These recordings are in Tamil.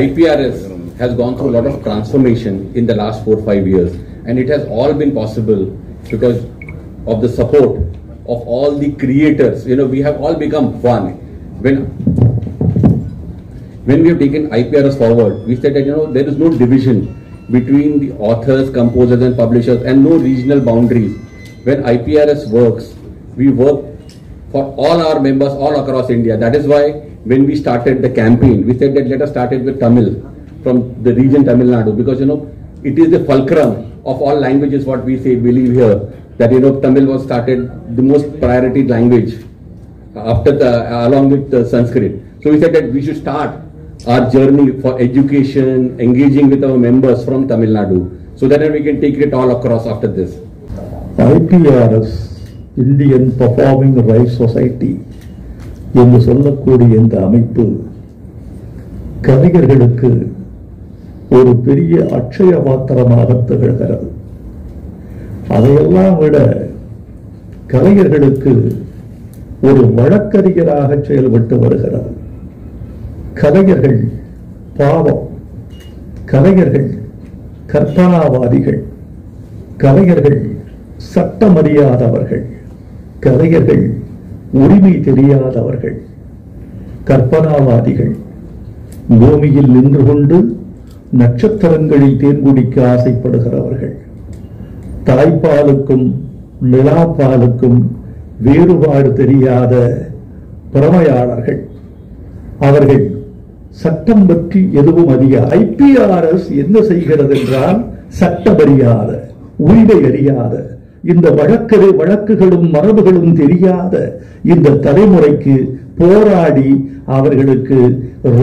IPRS has gone through a lot of transformation in the last 4-5 years, and it has all been possible because of the support of all the creators. We have all become one. When we have taken IPRS forward, we said that there is no division between the authors, composers and publishers, and no regional boundaries. When IPRS works, we work for all our members all across India. That is why when we started the campaign, we said that let us start it with Tamil from the region Tamil Nadu, because it is the fulcrum of all languages. What we say, believe here, that Tamil was started the most priority language after along with Sanskrit. So we said that we should start our journey for education, engaging with our members from Tamil Nadu, so that we can take it all across after this. IPRS, Indian Performing Rights Society, என்று சொல்லக்கூடிய இந்த அமைப்பு கலைஞர்களுக்கு ஒரு பெரிய அட்சய பாத்திரமாக திகழ்கிறது. அதையெல்லாம் விட கலைஞர்களுக்கு ஒரு வழக்கறிஞராக செயல்பட்டு வருகிறது. கலைஞர்கள் பாவம், கலைஞர்கள் கற்பனாவாதிகள், கலைஞர்கள் சட்டமறியாதவர்கள், கலைஞர்கள் உரிமை தெரியாதவர்கள், கற்பனாவாதிகள், பூமியில் நின்று கொண்டு நட்சத்திரங்களில் தேன்குடிக்க ஆசைப்படுகிறவர்கள், தாய்ப்பாலுக்கும் நிலாப்பாலுக்கும் வேறுபாடு தெரியாத பிரமையாளர்கள், அவர்கள் சட்டம் பற்றி எதுவும் அறியாத. ஐபிஆர்எஸ் என்ன செய்கிறது என்றால் சட்டம் அறியாத, உரிமை அறியாத, இந்த வழக்குகளும் மரபுகளும் தெரியாத இந்த தலைமுறைக்கு போராடி அவர்களுக்கு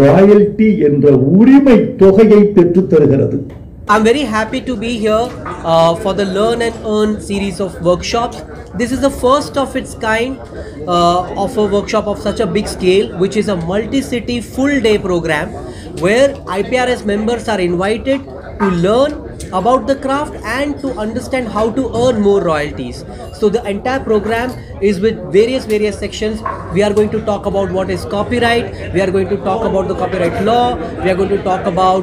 ராயல்டி என்ற உரிமை தொகையை பெற்றுத் தருகிறது. I'm very happy to be here for the Learn and Earn series of workshops. This is the first of its kind of a workshop of such a big scale, which is a multi-city full-day program where IPRS members are invited to learn about the craft and to understand how to earn more royalties. So the entire program is with various sections. We are going to talk about what is copyright, we are going to talk about the copyright law, we are going to talk about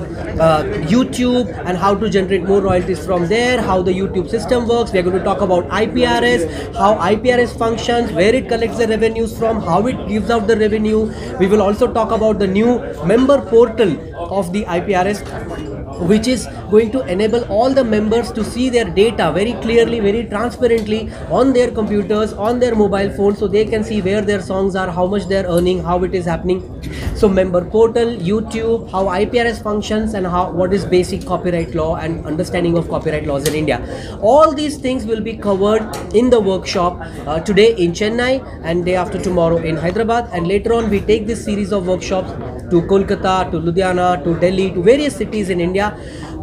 YouTube and how to generate more royalties from there, how the YouTube system works. We are going to talk about IPRS, how IPRS functions, where it collects the revenues from, how it gives out the revenue. We will also talk about the new member portal of the IPRS, which is going to enable all the members to see their data very clearly, very transparently on their computers, on their mobile phones, so they can see where their songs are, how much they're earning, how it is happening. So member portal, YouTube, how IPRS functions, and what is basic copyright law and understanding of copyright laws in India. All these things will be covered in the workshop today in Chennai and day after tomorrow in Hyderabad, and later on we take this series of workshops to Kolkata, to Ludhiana, to Delhi, to various cities in India,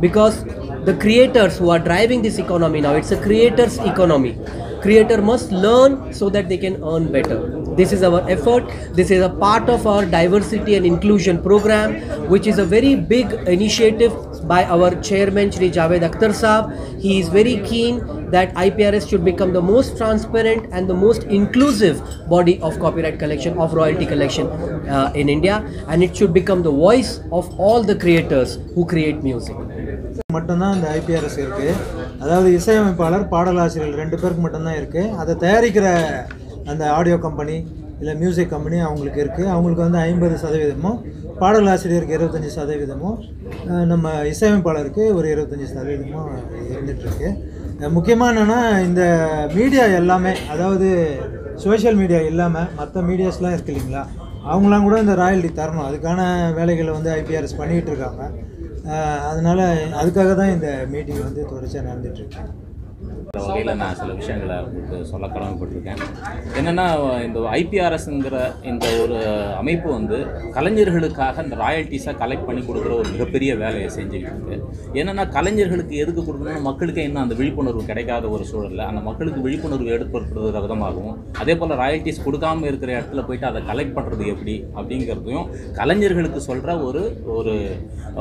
because the creators who are driving this economy now, it's a creators economy. Creator must learn so that they can earn better. This is our effort. This is a part of our diversity and inclusion program, which is a very big initiative by our chairman Shri Javed Akhtar Saab. He is very keen that IPRS should become the most transparent and the most inclusive body of copyright collection, of royalty collection in India, and it should become the voice of all the creators who create music. மட்டும்தான் இந்த ஐபிஆர்எஸ் இருக்குது. அதாவது இசையமைப்பாளர் பாடலாசிரியர்கள் 2 பேருக்கு மட்டும்தான் இருக்குது. அதை தயாரிக்கிற அந்த ஆடியோ கம்பெனி இல்லை மியூசிக் கம்பெனி அவங்களுக்கு இருக்குது. அவங்களுக்கு வந்து 50%, பாடலாசிரியருக்கு 25%, நம்ம இசையமைப்பாளருக்கு ஒரு 25% இருந்துகிட்ருக்கு. முக்கியமாக என்னென்னா இந்த மீடியா எல்லாமே, அதாவது சோஷியல் மீடியா இல்லாமல் மற்ற மீடியாஸ்லாம் இருக்குது இல்லைங்களா, அவங்களாம் கூட இந்த ராயல்டி தரணும். அதுக்கான வேலைகளை வந்து ஐபிஆர்எஸ் பண்ணிகிட்டு இருக்காங்க. அதனால் அதுக்காக தான் இந்த மீட்டிங் வந்து தொடர்ச்சியாக நடந்துகிட்ருக்கு. இந்த வகையில் நான் சில விஷயங்களை உங்களுக்கு சொல்ல கடமைப்பட்டிருக்கேன். என்னென்னா, இந்த ஐபிஆர்எஸ்ங்கிற இந்த ஒரு அமைப்பு வந்து கலைஞர்களுக்காக இந்த ராயல்ட்டிஸை கலெக்ட் பண்ணி கொடுக்குற ஒரு மிகப்பெரிய வேலையை செஞ்சுக்கிட்டு இருக்கு. என்னென்னா, கலைஞர்களுக்கு எதுக்கு கொடுக்கணும்னா மக்களுக்கே இன்னும் அந்த விழிப்புணர்வு கிடைக்காத ஒரு சூழலில் அந்த மக்களுக்கு விழிப்புணர்வு ஏற்படுத்துகிற விதமாகவும், அதே போல் ராயல்ட்டிஸ் கொடுக்காமல் இருக்கிற இடத்துல போய்ட்டு அதை கலெக்ட் பண்ணுறது எப்படி அப்படிங்கிறதையும் கலைஞர்களுக்கு சொல்கிற ஒரு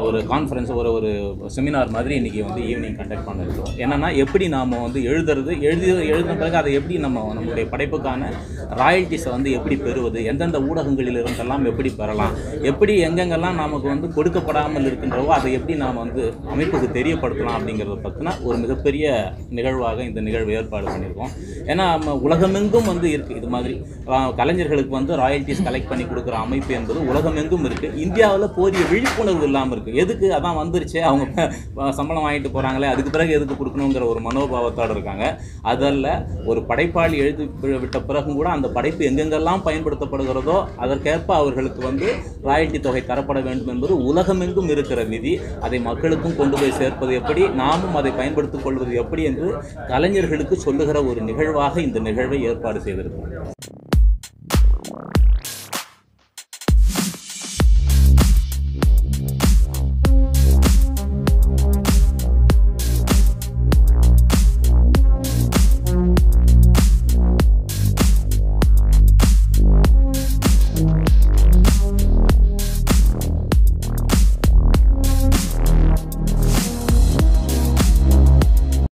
ஒரு கான்ஃபரன்ஸ், ஒரு செமினார் மாதிரி இன்றைக்கி வந்து ஈவினிங் கண்டக்ட் பண்ணிருக்கோம். என்னென்னா, எப்படி நாம் நம்ம வந்து எழுதின பிறகு அதை எப்படி நம்முடைய படைப்புக்கான ராயல்ட்டிஸை வந்து எப்படி பெறுவது, எந்தெந்த ஊடகங்களில் இருந்தெல்லாம் எப்படி பெறலாம், எப்படி எங்கெங்கெல்லாம் நமக்கு வந்து கொடுக்கப்படாமல் இருக்கின்றவோ அதை எப்படி நாம் வந்து அமைப்புக்கு தெரியப்படுத்தலாம் அப்படிங்கிறத பற்றின ஒரு மிகப்பெரிய நிகழ்வாக இந்த நிகழ்வு ஏற்பாடு பண்ணியிருக்கோம். ஏன்னா உலகமெங்கும் வந்து இருக்குது இது மாதிரி கலைஞர்களுக்கு வந்து ராயல்ட்டிஸ் கலெக்ட் பண்ணி கொடுக்குற அமைப்பு என்பது உலகமெங்கும் இருக்குது. இந்தியாவில் போதிய விழிப்புணர்வு இல்லாமல் இருக்குது. எதுக்கு அதான் வந்துருச்சு, அவங்க சம்பளம் வாங்கிட்டு போகிறாங்களே, அதுக்கு பிறகு எதுக்கு கொடுக்கணுங்கிற ஒரு மனோபாவத்தோடு இருக்காங்க. அதல்ல, ஒரு படைப்பாளி எழுதி விட்ட பிறகும் கூட அந்த படைப்பு எங்கெங்கெல்லாம் பயன்படுத்தப்படுகிறதோ அதற்கேற்ப அவர்களுக்கு வந்து ராயல்ட்டி தொகை தரப்பட வேண்டும் என்பது உலகமெங்கும் இருக்கிற விதி. அதை மக்களுக்கும் கொண்டு போய் சேர்ப்பது எப்படி, நாமும் அதை பயன்படுத்திக் கொள்வது எப்படி என்று கலைஞர்களுக்கு சொல்லுகிற ஒரு நிகழ்வாக இந்த நிகழ்வை ஏற்பாடு செய்திருக்கிறோம்.